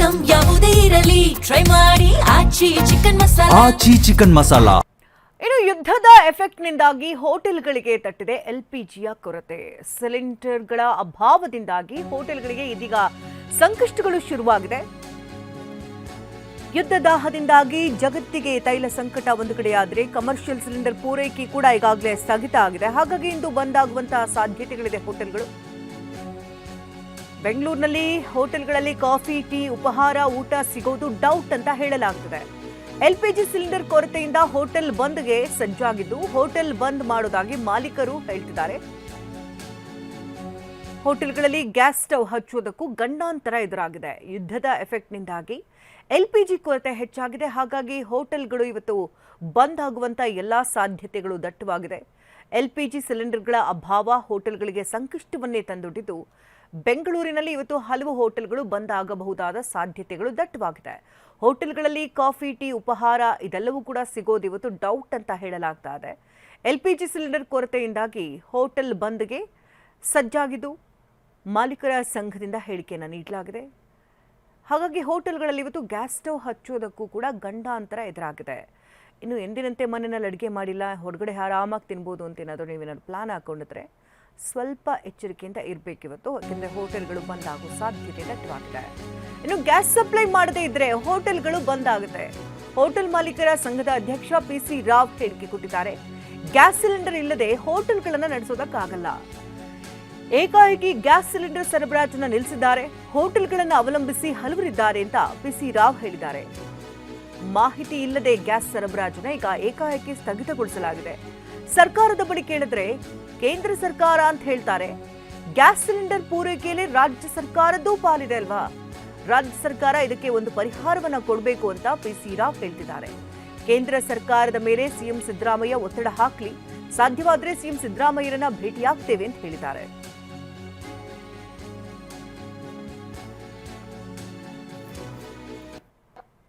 Item ಯಾವುದೇ ಇರಲಿ try ಮಾಡಿ ಆಚಿ ಚಿಕನ್ ಮಸಾಲಾ. ಇನ್ನು ಯುದ್ಧದ ಎಫೆಕ್ಟ್ನಿಂದಾಗಿ ಹೋಟೆಲ್ಗಳಿಗೆ ತಟ್ಟಿದೆ ಎಲ್ಪಿಜಿಯ ಕೊರತೆ. ಸಿಲಿಂಡರ್ಗಳ ಅಭಾವದಿಂದಾಗಿ ಹೋಟೆಲ್ಗಳಿಗೆ ಇದೀಗ ಸಂಕಷ್ಟಗಳು ಶುರುವಾಗಿದೆ. ಯುದ್ಧ ದಾಹದಿಂದಾಗಿ ಜಗತ್ತಿಗೆ ತೈಲ ಸಂಕಟ ಒಂದು ಕಡೆಯಾದರೆ ಕಮರ್ಷಿಯಲ್ ಸಿಲಿಂಡರ್ ಪೂರೈಕೆ ಕೂಡ ಈಗಾಗಲೇ ಸ್ಥಗಿತ ಆಗಿದೆ. ಹಾಗಾಗಿ ಇಂದು ಬಂದ್ ಆಗುವಂತಹ ಸಾಧ್ಯತೆಗಳಿದೆ ಹೋಟೆಲ್ಗಳು. ಬೆಂಗಳೂರಿನಲ್ಲಿ ಹೋಟೆಲ್ಗಳಲ್ಲಿ ಕಾಫಿ, ಟೀ, ಉಪಹಾರ, ಊಟ ಸಿಗೋದು ಡೌಟ್ ಅಂತ ಹೇಳಲಾಗ್ತದೆ. ಎಲ್ಪಿಜಿ ಸಿಲಿಂಡರ್ ಕೊರತೆಯಿಂದ ಹೋಟೆಲ್ ಬಂದ್ಗೆ ಸಜ್ಜಾಗಿದ್ದು ಹೋಟೆಲ್ ಬಂದ್ ಮಾಡೋದಾಗಿ ಮಾಲೀಕರು ಹೇಳ್ತಿದ್ದಾರೆ. ಹೋಟೆಲ್ಗಳಲ್ಲಿ ಗ್ಯಾಸ್ ಸ್ಟವ್ ಹಚ್ಚುವುದಕ್ಕೂ ಗಂಡಾಂತರ ಎದುರಾಗಿದೆ. ಯುದ್ಧದ ಎಫೆಕ್ಟ್ನಿಂದಾಗಿ ಎಲ್ಪಿಜಿ ಕೊರತೆ ಹೆಚ್ಚಾಗಿದೆ. ಹಾಗಾಗಿ ಹೋಟೆಲ್ಗಳು ಇವತ್ತು ಬಂದ್ ಆಗುವಂತ ಎಲ್ಲಾ ಸಾಧ್ಯತೆಗಳು ದಟ್ಟವಾಗಿದೆ. ಎಲ್ಪಿಜಿ ಸಿಲಿಂಡರ್ಗಳ ಅಭಾವ ಹೋಟೆಲ್ಗಳಿಗೆ ಸಂಕಷ್ಟವನ್ನೇ ತಂದೊಡ್ಡಿದ್ದು ಬೆಂಗಳೂರಿನಲ್ಲಿ ಇವತ್ತು ಹಲವು ಹೋಟೆಲ್ಗಳು ಬಂದ್ ಆಗಬಹುದಾದ ಸಾಧ್ಯತೆಗಳು ದಟ್ಟವಾಗಿದೆ. ಹೋಟೆಲ್ಗಳಲ್ಲಿ ಕಾಫಿ, ಟೀ, ಉಪಹಾರ ಇದೆಲ್ಲವೂ ಕೂಡ ಸಿಗೋದು ಇವತ್ತು ಡೌಟ್ ಅಂತ ಹೇಳಲಾಗ್ತಾ ಇದೆ. ಎಲ್ಪಿಜಿ ಸಿಲಿಂಡರ್ ಕೊರತೆಯಿಂದಾಗಿ ಹೋಟೆಲ್ ಬಂದ್ಗೆ ಸಜ್ಜಾಗಿದ್ದು ಮಾಲೀಕರ ಸಂಘದಿಂದ ಹೇಳಿಕೆಯನ್ನು ನೀಡಲಾಗಿದೆ. ಹಾಗಾಗಿ ಹೋಟೆಲ್ಗಳಲ್ಲಿ ಇವತ್ತು ಗ್ಯಾಸ್ ಸ್ಟವ್ ಹಚ್ಚೋದಕ್ಕೂ ಕೂಡ ಗಂಡಾಂತರ ಎದುರಾಗಿದೆ. ಇನ್ನು ಎಂದಿನಂತೆ ಮನೆಯಲ್ಲಿ ಅಡುಗೆ ಮಾಡಿಲ್ಲ, ಹೊರಗಡೆ ಆರಾಮಾಗಿ ತಿನ್ಬೋದು ಅಂತ ಏನಾದರೂ ನೀವೇನಾದ್ರು ಪ್ಲಾನ್ ಹಾಕೊಂಡಿದ್ರೆ ಸ್ವಲ್ಪ ಎಚ್ಚರಿಕೆಯಿಂದ ಇರಬೇಕಿವತ್ತು. ಯಾಕೆಂದರೆ ಹೋಟೆಲ್ಗಳು ಬಂದ್ ಆಗೋ ಸಾಧ್ಯತೆ ದಟ್ಟವಾಗಿದೆ. ಇನ್ನು ಗ್ಯಾಸ್ ಸಪ್ಲೈ ಮಾಡದೇ ಇದ್ರೆ ಹೋಟೆಲ್ಗಳು ಬಂದ್ ಆಗುತ್ತೆ. ಹೋಟೆಲ್ ಮಾಲೀಕರ ಸಂಘದ ಅಧ್ಯಕ್ಷ ಪಿಸಿ ರಾವ್ ಹೇಳಿಕೆ ಕೊಟ್ಟಿದ್ದಾರೆ. ಗ್ಯಾಸ್ ಸಿಲಿಂಡರ್ ಇಲ್ಲದೆ ಹೋಟೆಲ್ಗಳನ್ನು ನಡೆಸೋದಕ್ಕಾಗಲ್ಲ. ಏಕಾಏಕಿ ಗ್ಯಾಸ್ ಸಿಲಿಂಡರ್ ಸರಬರಾಜನ್ನು ನಿಲ್ಲಿಸಿದ್ದಾರೆ. ಹೋಟೆಲ್ಗಳನ್ನು ಅವಲಂಬಿಸಿ ಹಲವರಿದ್ದಾರೆ ಅಂತ ಪಿಸಿ ರಾವ್ ಹೇಳಿದ್ದಾರೆ. ಮಾಹಿತಿ ಇಲ್ಲದೆ ಗ್ಯಾಸ್ ಸರಬರಾಜನ್ನು ಈಗ ಏಕಾಏಕಿ ಸ್ಥಗಿತಗೊಳಿಸಲಾಗಿದೆ. ಸರ್ಕಾರದ ಬಳಿ ಕೇಳಿದ್ರೆ ಕೇಂದ್ರ ಸರ್ಕಾರ ಅಂತ ಹೇಳ್ತಾರೆ. ಗ್ಯಾಸ್ ಸಿಲಿಂಡರ್ ಪೂರೈಕೆಯಲ್ಲಿ ರಾಜ್ಯ ಸರ್ಕಾರದ್ದು ಪಾಲಿದೆ ಅಲ್ವಾ? ರಾಜ್ಯ ಸರ್ಕಾರ ಇದಕ್ಕೆ ಒಂದು ಪರಿಹಾರವನ್ನ ಕೊಡಬೇಕು ಅಂತ ಪಿಸಿ ರಾವ್ ಹೇಳ್ತಿದ್ದಾರೆ. ಕೇಂದ್ರ ಸರ್ಕಾರದ ಮೇಲೆ ಸಿಎಂ ಸಿದ್ದರಾಮಯ್ಯ ಒತ್ತಡ ಹಾಕಲಿ, ಸಾಧ್ಯವಾದರೆ ಸಿಎಂ ಸಿದ್ದರಾಮಯ್ಯರನ್ನ ಭೇಟಿಯಾಗ್ತೇವೆ ಅಂತ ಹೇಳಿದ್ದಾರೆ.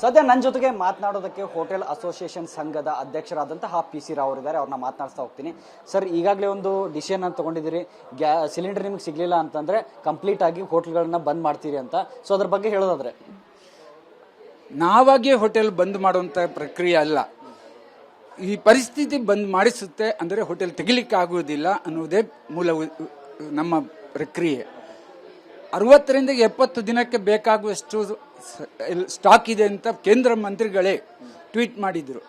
ಸದ್ಯ ನನ್ನ ಜೊತೆಗೆ ಮಾತನಾಡೋದಕ್ಕೆ ಹೋಟೆಲ್ ಅಸೋಸಿಯೇಷನ್ ಸಂಘದ ಅಧ್ಯಕ್ಷರಾದಂತಹ ಪಿಸಿ ರಾವ್ ಅವರಿದ್ದಾರೆ. ಅವ್ರನ್ನ ಮಾತನಾಡಿಸ್ತಾ ಹೋಗ್ತೀನಿ. ಸರ್, ಈಗಾಗಲೇ ಒಂದು ಡಿಸಿಷನ್ ಅಂತ ತಗೊಂಡಿದ್ದೀರಿ, ಸಿಲಿಂಡರ್ ನಿಮಗೆ ಸಿಗಲಿಲ್ಲ ಅಂತಂದ್ರೆ ಕಂಪ್ಲೀಟ್ ಆಗಿ ಹೋಟೆಲ್ಗಳನ್ನ ಬಂದ್ ಮಾಡ್ತೀರಿ ಅಂತ. ಸೊ ಅದ್ರ ಬಗ್ಗೆ ಹೇಳೋದಾದ್ರೆ, ನಾವಾಗೇ ಹೋಟೆಲ್ ಬಂದ್ ಮಾಡುವಂಥ ಪ್ರಕ್ರಿಯೆ ಅಲ್ಲ. ಈ ಪರಿಸ್ಥಿತಿ ಬಂದ್ ಮಾಡಿಸುತ್ತೆ ಅಂದರೆ ಹೋಟೆಲ್ ತೆಗಿಲಿಕ್ಕೆ ಆಗುವುದಿಲ್ಲ ಅನ್ನುವುದೇ ಮೂಲ ನಮ್ಮ ಪ್ರಕ್ರಿಯೆ. 60ರಿಂದ 70 ದಿನಕ್ಕೆ ಬೇಕಾಗುವಷ್ಟು ಸ್ಟಾಕ್ ಇದೆ ಅಂತ ಕೇಂದ್ರ ಮಂತ್ರಿಗಳೇ ಟ್ವೀಟ್ ಮಾಡಿದ್ರು.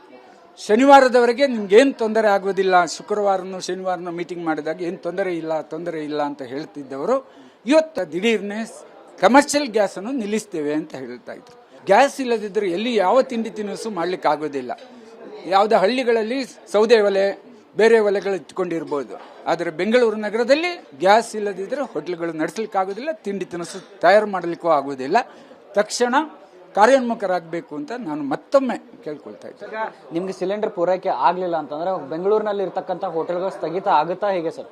ಶನಿವಾರದವರೆಗೆ ನಿಮ್ಗೇನು ತೊಂದರೆ ಆಗೋದಿಲ್ಲ, ಶುಕ್ರವಾರನೂ ಶನಿವಾರನೂ ಮೀಟಿಂಗ್ ಮಾಡಿದಾಗ ಏನು ತೊಂದರೆ ಇಲ್ಲ ಅಂತ ಹೇಳ್ತಿದ್ದವರು ಇವತ್ತು ದಿಢೀರ್ನೆ ಕಮರ್ಷಿಯಲ್ ಗ್ಯಾಸನ್ನು ನಿಲ್ಲಿಸ್ತೇವೆ ಅಂತ ಹೇಳ್ತಾ ಇದ್ರು. ಗ್ಯಾಸ್ ಇಲ್ಲದಿದ್ದರೆ ಎಲ್ಲಿ ಯಾವ ತಿಂಡಿ ತಿನಿಸು ಮಾಡ್ಲಿಕ್ಕೆ ಆಗೋದಿಲ್ಲ. ಯಾವುದೇ ಹಳ್ಳಿಗಳಲ್ಲಿ ಸೌದೆ ಒಲೆ, ಬೇರೆ ಒಲೆಗಳು ಇಟ್ಕೊಂಡಿರ್ಬೋದು. ಆದರೆ ಬೆಂಗಳೂರು ನಗರದಲ್ಲಿ ಗ್ಯಾಸ್ ಇಲ್ಲದಿದ್ದರೆ ಹೋಟೆಲ್ಗಳು ನಡೆಸಲಿಕ್ಕೆ ಆಗೋದಿಲ್ಲ, ತಿಂಡಿ ತಿನಿಸು ತಯಾರು ಮಾಡಲಿಕ್ಕೂ ಆಗೋದಿಲ್ಲ. ತಕ್ಷಣ ಕಾರ್ಯೋನ್ಮುಖರಾಗಬೇಕು ಅಂತ ನಾನು ಮತ್ತೊಮ್ಮೆ ಕೇಳ್ಕೊಳ್ತಾ ಇದ್ದೆ. ನಿಮ್ಗೆ ಸಿಲಿಂಡರ್ ಪೂರೈಕೆ ಆಗ್ಲಿಲ್ಲ ಅಂತಂದ್ರೆ ಬೆಂಗಳೂರಿನಲ್ಲಿ ಇರ್ತಕ್ಕಂಥ ಹೋಟೆಲ್ಗಳು ಸ್ಥಗಿತ ಆಗುತ್ತಾ ಹೇಗೆ ಸರ್?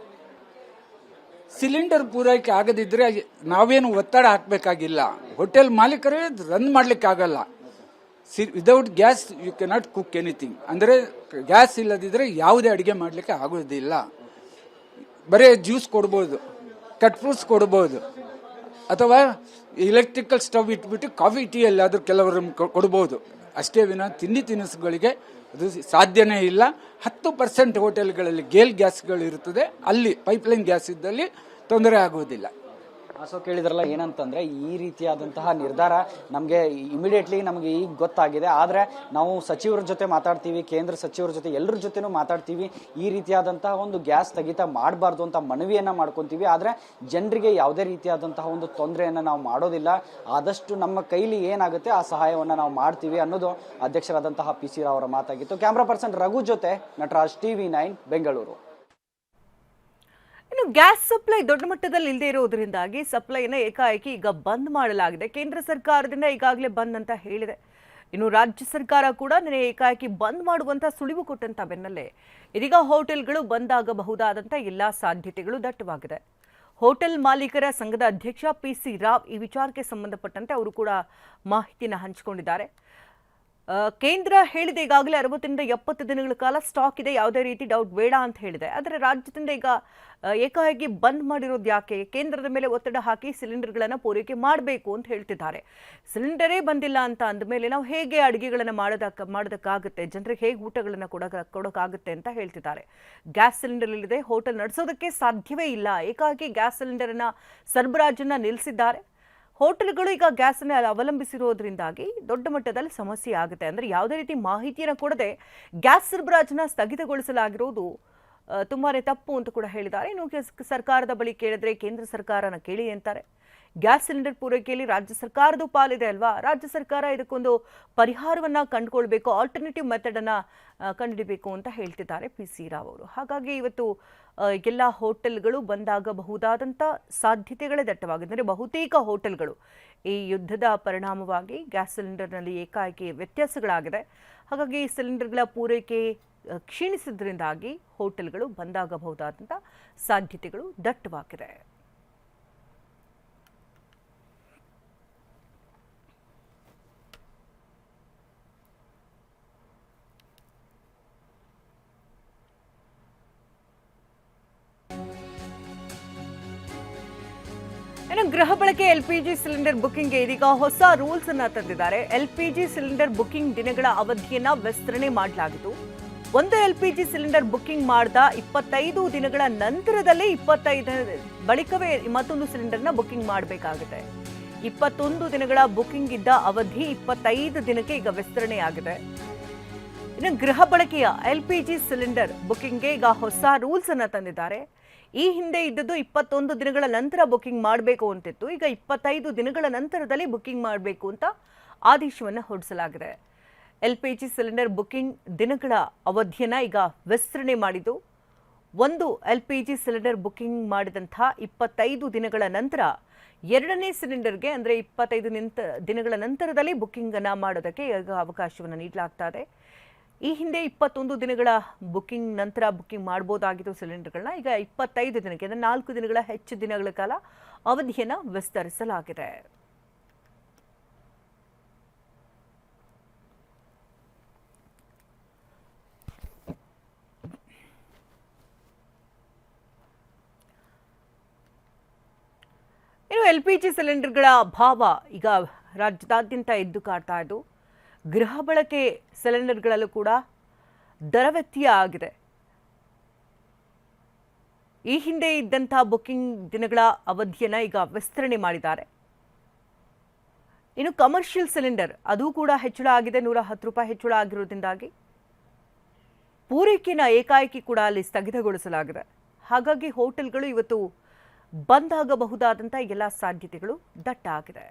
ಸಿಲಿಂಡರ್ ಪೂರೈಕೆ ಆಗದಿದ್ರೆ ನಾವೇನು ಒತ್ತಡ ಹಾಕಬೇಕಾಗಿಲ್ಲ. ಹೋಟೆಲ್ ಮಾಲೀಕರೇ ರನ್ ಮಾಡ್ಲಿಕ್ಕೆ ಆಗಲ್ಲ. Without gas you cannot cook anything. ಅಂದರೆ ಗ್ಯಾಸ್ ಇಲ್ಲದಿದ್ರೆ ಯಾವುದೇ ಅಡುಗೆ ಮಾಡಲಿಕ್ಕೆ ಆಗೋದಿಲ್ಲ. ಬರೀ ಜ್ಯೂಸ್ ಕೊಡ್ಬೋದು, ಕಟ್ ಫ್ರೂಟ್ಸ್ ಕೊಡ್ಬೋದು, ಅಥವಾ ಎಲೆಕ್ಟ್ರಿಕಲ್ ಸ್ಟವ್ ಇಟ್ಬಿಟ್ಟು ಕಾಫಿ ಟೀ ಎಲ್ಲಾದರೂ ಕೆಲವರು ಕೊಡ್ಬೋದು. ಅಷ್ಟೇ ವಿನ ತಿಂಡಿ ತಿನಿಸುಗಳಿಗೆ ಅದು ಸಾಧ್ಯನೇ ಇಲ್ಲ. 10% ಹೋಟೆಲ್ಗಳಲ್ಲಿ ಗೇಲ್ ಗ್ಯಾಸ್ಗಳು ಇರುತ್ತದೆ, ಅಲ್ಲಿ ಪೈಪ್ಲೈನ್ ಗ್ಯಾಸ್ ಇದ್ದಲ್ಲಿ ತೊಂದರೆ ಆಗುವುದಿಲ್ಲ. ಸೊ ಕೇಳಿದ್ರಲ್ಲ, ಏನಂತಂದ್ರೆ ಈ ರೀತಿಯಾದಂತಹ ನಿರ್ಧಾರ ನಮಗೆ ಇಮಿಡಿಯೇಟ್ಲಿ ನಮಗೆ ಈಗ ಗೊತ್ತಾಗಿದೆ. ಆದರೆ ನಾವು ಸಚಿವರ ಜೊತೆ ಮಾತಾಡ್ತೀವಿ, ಕೇಂದ್ರ ಸಚಿವರ ಜೊತೆ ಎಲ್ಲರ ಜೊತೆನೂ ಮಾತಾಡ್ತೀವಿ. ಈ ರೀತಿಯಾದಂತಹ ಒಂದು ಗ್ಯಾಸ್ ಸ್ಥಗಿತ ಮಾಡಬಾರ್ದು ಅಂತ ಮನವಿಯನ್ನ ಮಾಡ್ಕೊತೀವಿ. ಆದರೆ ಜನರಿಗೆ ಯಾವುದೇ ರೀತಿಯಾದಂತಹ ಒಂದು ತೊಂದರೆಯನ್ನು ನಾವು ಮಾಡೋದಿಲ್ಲ. ಆದಷ್ಟು ನಮ್ಮ ಕೈಲಿ ಏನಾಗುತ್ತೆ ಆ ಸಹಾಯವನ್ನು ನಾವು ಮಾಡ್ತೀವಿ ಅನ್ನೋದು ಅಧ್ಯಕ್ಷರಾದಂತಹ ಪಿಸಿ ರಾವ್ ಅವರ ಮಾತಾಗಿತ್ತು. ಕ್ಯಾಮ್ರಾ ಪರ್ಸನ್ ರಘು ಜೊತೆ ನಟರಾಜ್, TV9 ಬೆಂಗಳೂರು. ಇನ್ನು ಗ್ಯಾಸ್ ಸಪ್ಲೈ ದೊಡ್ಡ ಮಟ್ಟದಲ್ಲಿ ಇಲ್ಲದೆ ಇರೋದ್ರಿಂದಾಗಿ ಸಪ್ಲೈನ ಏಕಾಏಕಿ ಈಗ ಬಂದ್ ಮಾಡಲಾಗಿದೆ. ಕೇಂದ್ರ ಸರ್ಕಾರದಿಂದ ಈಗಾಗಲೇ ಬಂದ್ ಅಂತ ಹೇಳಿದೆ. ಇನ್ನು ರಾಜ್ಯ ಸರ್ಕಾರ ಕೂಡ ನಿನ್ನೆ ಏಕಾಏಕಿ ಬಂದ್ ಮಾಡುವಂತ ಸುಳಿವು ಕೊಟ್ಟಂತ ಬೆನ್ನಲ್ಲೇ ಇದೀಗ ಹೋಟೆಲ್ಗಳು ಬಂದ್ ಆಗಬಹುದಾದಂತ ಎಲ್ಲಾ ಸಾಧ್ಯತೆಗಳು ದಟ್ಟವಾಗಿದೆ. ಹೋಟೆಲ್ ಮಾಲೀಕರ ಸಂಘದ ಅಧ್ಯಕ್ಷ ಪಿಸಿ ರಾವ್ ಈ ವಿಚಾರಕ್ಕೆ ಸಂಬಂಧಪಟ್ಟಂತೆ ಅವರು ಕೂಡ ಮಾಹಿತಿಯನ್ನು ಹಂಚಿಕೊಂಡಿದ್ದಾರೆ. ಕೇಂದ್ರ ಹೇಳಿದೆ ಈಗಾಗಲೇ 60ರಿಂದ 70 ದಿನಗಳ ಕಾಲ ಸ್ಟಾಕ್ ಇದೆ, ಯಾವುದೇ ರೀತಿ ಡೌಟ್ ಬೇಡ ಅಂತ ಹೇಳಿದೆ. ಆದರೆ ರಾಜ್ಯದಿಂದ ಈಗ ಏಕಾಏಕಿ ಬಂದ್ ಮಾಡಿರೋದು ಯಾಕೆ? ಕೇಂದ್ರದ ಮೇಲೆ ಒತ್ತಡ ಹಾಕಿ ಸಿಲಿಂಡರ್ಗಳನ್ನು ಪೂರೈಕೆ ಮಾಡಬೇಕು ಅಂತ ಹೇಳ್ತಿದ್ದಾರೆ. ಸಿಲಿಂಡರೇ ಬಂದಿಲ್ಲ ಅಂತ ಅಂದಮೇಲೆ ನಾವು ಹೇಗೆ ಅಡುಗೆಗಳನ್ನು ಮಾಡೋದಕ್ಕಾಗುತ್ತೆ, ಜನರಿಗೆ ಹೇಗೆ ಊಟಗಳನ್ನು ಕೊಡೋಕ್ಕಾಗುತ್ತೆ ಅಂತ ಹೇಳ್ತಿದ್ದಾರೆ. ಗ್ಯಾಸ್ ಸಿಲಿಂಡರ್ ಇಲ್ಲದೆ ಹೋಟೆಲ್ ನಡೆಸೋದಕ್ಕೆ ಸಾಧ್ಯವೇ ಇಲ್ಲ. ಏಕಾಏಕಿ ಗ್ಯಾಸ್ ಸಿಲಿಂಡರನ್ನು ಸರಬರಾಜನ್ನು ನಿಲ್ಲಿಸಿದ್ದಾರೆ. ಹೋಟೆಲ್ಗಳು ಈಗ ಗ್ಯಾಸನ್ನು ಅವಲಂಬಿಸಿರೋದ್ರಿಂದಾಗಿ ದೊಡ್ಡ ಮಟ್ಟದಲ್ಲಿ ಸಮಸ್ಯೆ ಆಗುತ್ತೆ. ಅಂದರೆ ಯಾವುದೇ ರೀತಿ ಮಾಹಿತಿಯನ್ನು ಕೊಡದೆ ಗ್ಯಾಸ್ ಸರಬರಾಜನ್ನ ಸ್ಥಗಿತಗೊಳಿಸಲಾಗಿರೋದು ತುಂಬಾ ತಪ್ಪು ಅಂತ ಕೂಡ ಹೇಳಿದ್ದಾರೆ. ಇನ್ನು ಸರ್ಕಾರದ ಬಳಿ ಕೇಳಿದ್ರೆ ಕೇಂದ್ರ ಸರ್ಕಾರನ ಕೇಳಿ ಅಂತಾರೆ. ಗ್ಯಾಸ್ ಸಿಲಿಂಡರ್ ಪೂರೈಕೆಯಲ್ಲಿ ರಾಜ್ಯ ಸರ್ಕಾರದ ಪಾಲಿದೆ ಅಲ್ವಾ? ರಾಜ್ಯ ಸರ್ಕಾರ ಇದಕ್ಕೊಂದು ಪರಿಹಾರವನ್ನು ಕಂಡುಕೊಳ್ಬೇಕು, ಆಲ್ಟರ್ನೇಟಿವ್ ಮೆಥಡನ್ನು ಕಂಡುಹಿಡಿಬೇಕು ಅಂತ ಹೇಳ್ತಿದ್ದಾರೆ PC ರಾವ್ ಅವರು. ಹಾಗಾಗಿ ಇವತ್ತು ಎಲ್ಲ ಹೋಟೆಲ್ಗಳು ಬಂದಾಗಬಹುದಾದಂಥ ಸಾಧ್ಯತೆಗಳೇ ದಟ್ಟವಾಗಿದೆ. ಅಂದರೆ ಬಹುತೇಕ ಹೋಟೆಲ್ಗಳು ಈ ಯುದ್ಧದ ಪರಿಣಾಮವಾಗಿ ಗ್ಯಾಸ್ ಸಿಲಿಂಡರ್ನಲ್ಲಿ ಏಕಾಏಕಿ ವ್ಯತ್ಯಾಸಗಳಾಗಿದೆ. ಹಾಗಾಗಿ ಸಿಲಿಂಡರ್ಗಳ ಪೂರೈಕೆ ಕ್ಷೀಣಿಸಿದ್ರಿಂದಾಗಿ ಹೋಟೆಲ್ಗಳು ಬಂದಾಗಬಹುದಾದಂಥ ಸಾಧ್ಯತೆಗಳು ದಟ್ಟವಾಗಿದೆ. ಇನ್ನು ಗೃಹ ಬಳಕೆ LPG ಸಿಲಿಂಡರ್ ಬುಕಿಂಗ್ಗೆ ಇದೀಗ ಹೊಸ ರೂಲ್ಸ್ ಅನ್ನ ತಂದಿದ್ದಾರೆ. LPG ಸಿಲಿಂಡರ್ ಬುಕಿಂಗ್ ದಿನಗಳ ಅವಧಿಯನ್ನ ವಿಸ್ತರಣೆ ಮಾಡಲಾಗಿತ್ತು. ಒಂದು LPG ಸಿಲಿಂಡರ್ ಬುಕಿಂಗ್ ಮಾಡಿದ 25 ದಿನಗಳ ನಂತರದಲ್ಲಿ 25 ಬಳಿಕವೇ ಮತ್ತೊಂದು ಸಿಲಿಂಡರ್ನ ಬುಕಿಂಗ್ ಮಾಡಬೇಕಾಗುತ್ತೆ. 21 ದಿನಗಳ ಬುಕಿಂಗ್ ಇದ್ದ ಅವಧಿ 25 ದಿನಕ್ಕೆ ಈಗ ವಿಸ್ತರಣೆಯಾಗಿದೆ. ಇನ್ನು ಗೃಹ ಬಳಕೆಯ LPG ಸಿಲಿಂಡರ್ ಬುಕಿಂಗ್ಗೆ ಈಗ ಹೊಸ ರೂಲ್ಸ್ ಅನ್ನ ತಂದಿದ್ದಾರೆ. ಈ ಹಿಂದೆ ಇದ್ದದ್ದು 21 ದಿನಗಳ ನಂತರ ಬುಕಿಂಗ್ ಮಾಡಬೇಕು ಅಂತಿತ್ತು. ಈಗ 25 ದಿನಗಳ ನಂತರದಲ್ಲಿ ಬುಕಿಂಗ್ ಮಾಡಬೇಕು ಅಂತ ಆದೇಶವನ್ನು ಹೊರಡಿಸಲಾಗಿದೆ. LPG ಸಿಲಿಂಡರ್ ಬುಕಿಂಗ್ ದಿನಗಳ ಅವಧಿಯನ್ನ ಈಗ ವಿಸ್ತರಣೆ ಮಾಡಿದ್ದು. ಒಂದು LPG ಸಿಲಿಂಡರ್ ಬುಕಿಂಗ್ ಮಾಡಿದಂಥ 25 ದಿನಗಳ ನಂತರ ಎರಡನೇ ಸಿಲಿಂಡರ್ಗೆ ಅಂದರೆ 25 ದಿನಗಳ ನಂತರದಲ್ಲಿ ಬುಕಿಂಗ್ ಅನ್ನ ಮಾಡೋದಕ್ಕೆ ಈಗ ಅವಕಾಶವನ್ನು ನೀಡಲಾಗ್ತಾ ಇದೆ. ಈ ಹಿಂದೆ 21 ದಿನಗಳ ಬುಕಿಂಗ್ ನಂತರ ಬುಕಿಂಗ್ ಮಾಡಬಹುದಾಗಿತ್ತು ಸಿಲಿಂಡರ್ಗಳನ್ನ. ಈಗ 25 ದಿನಕ್ಕೆ ಅಂದರೆ 4 ದಿನಗಳ ಹೆಚ್ಚು ದಿನಗಳ ಕಾಲ ಅವಧಿಯನ್ನು ವಿಸ್ತರಿಸಲಾಗಿದೆ. ಇನ್ನು LPG ಸಿಲಿಂಡರ್ಗಳ ಅಭಾವ ಈಗ ರಾಜ್ಯದಾದ್ಯಂತ ಎದ್ದು ಕಾಡ್ತಾ ಇದ್ದು. ಗೃಹ ಬಳಕೆ ಸಿಲಿಂಡರ್ಗಳಲ್ಲೂ ಕೂಡ ದರ ವ್ಯತ್ಯಯ ಆಗಿದೆ. ಈ ಹಿಂದೆ ಇದ್ದಂಥ ಬುಕಿಂಗ್ ದಿನಗಳ ಅವಧಿಯನ್ನು ಈಗ ವಿಸ್ತರಣೆ ಮಾಡಿದ್ದಾರೆ. ಇನ್ನು ಕಮರ್ಷಿಯಲ್ ಸಿಲಿಂಡರ್ ಅದು ಕೂಡ ಹೆಚ್ಚಳ ಆಗಿದೆ. 110 ರೂಪಾಯಿ ಹೆಚ್ಚಳ ಆಗಿರೋದ್ರಿಂದಾಗಿ ಪೂರೈಕೆನ ಏಕಾಏಕಿ ಕೂಡ ಅಲ್ಲಿ ಸ್ಥಗಿತಗೊಳಿಸಲಾಗಿದೆ. ಹಾಗಾಗಿ ಹೋಟೆಲ್ಗಳು ಇವತ್ತು ಬಂದ್ ಆಗಬಹುದಾದಂಥ ಎಲ್ಲ ಸಾಧ್ಯತೆಗಳು ದಟ್ಟ ಆಗಿದೆ.